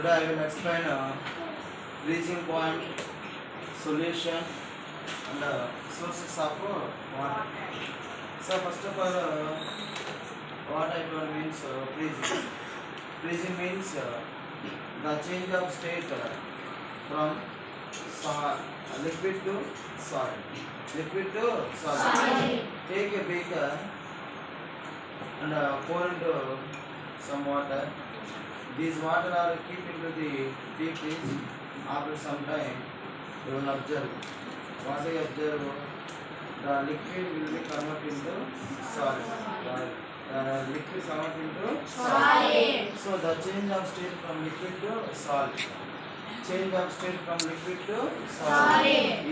Today I will explain freezing point, solution, and sources of water. So first of all, what I told means freezing. Freezing means the change of state from liquid to solid. Liquid to solid. Take a beaker and pour into some water. These water are keep into the deep freeze. After some time, you will observe. What I observe, the liquid will be converted into solid. The liquid converted into solid. So the change of state from liquid to solid. Change of state from liquid to solid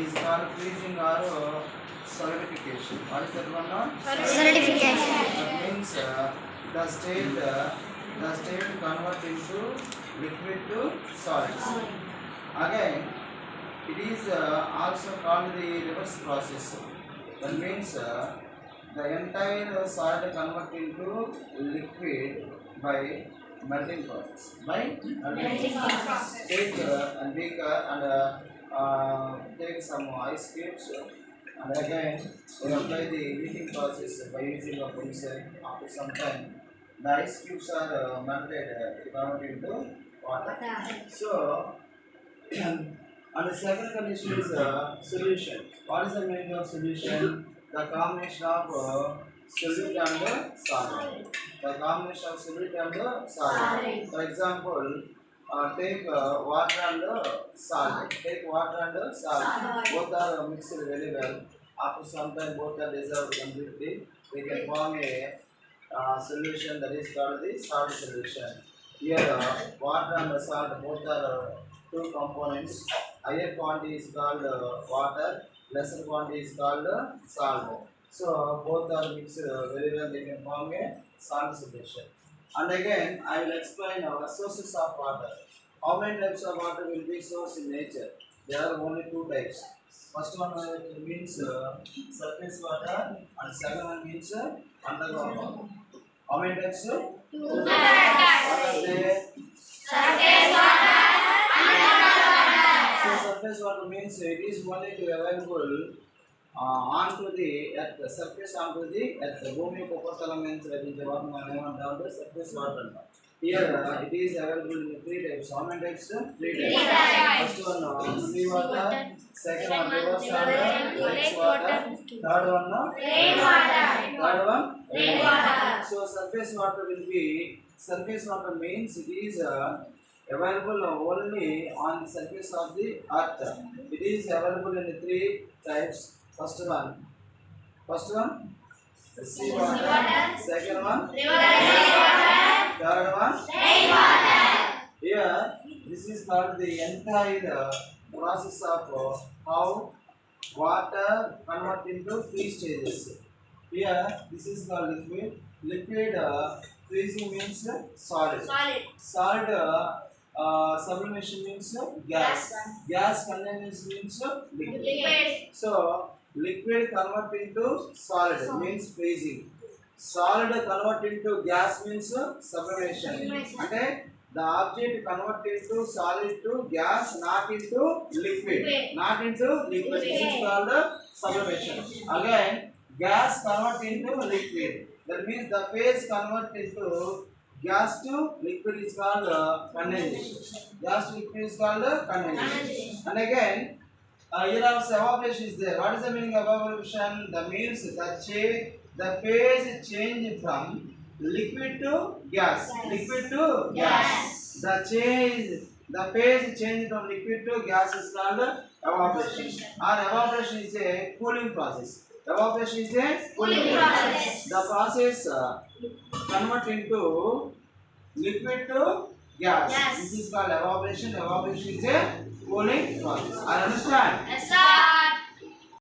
is called freezing or solidification. What is that one? Solidification. That means the state convert into liquid to solid. Again, it is also called the reverse process. That means the entire solid convert into liquid by melting process. By melting process. Take and beaker and take some ice cubes. And again, we apply the heating process by using a pencil. After some time, the ice cubes are melted, converted into water. So, and the second condition is solution. What is the meaning of solution? The combination of solute and solid. The combination of solute and solid. For example, take water and salt. Take water and salt. Both are mixed very well. After some time, both are dissolved completely. We can form a solution that is called the salt solution. Here, water and salt both are two components. Higher quantity is called water, lesser quantity is called salt. So both are mixed very well. They can form a salt solution. And again, I will explain our sources of water. How many types of water will be source in nature? There are only two types. First one means surface water, and second one means underground water. How many types? Two types. What are they? Surface water, underground water. So surface water means it is only to available onto the at the surface onto the at the భూమి ఉపరితలం means లభించే water మనం ఏమంటాం surface water. Here it is available in three types. How many types? Three types. First one sea water, second one river water, lake water, third one rain water. Third one rain water. So surface water will be surface water means it is available only on the surface of the earth. It is available in three types. First one sea water, second one river water, third one rain water. Here this is called the entire process of how water convert into three stages. Here this is called liquid freezing means solid sublimation means gas condensation means liquid. So liquid convert into solid means freezing. Solid convert into gas means sublimation. Okay, the object convert into solid to gas, not into liquid. This is called sublimation. Again, gas convert into liquid. That means the phase convert into gas to liquid is called condensation. Gas to liquid is called condensation. And again, here also evaporation is there. What is the meaning of evaporation? The means the phase change from liquid to gas. The phase change from liquid to gas is called evaporation. And evaporation is a cooling process. The process convert into liquid to gas. This is called evaporation. Evaporation is a cooling process. I understand? Yes, sir.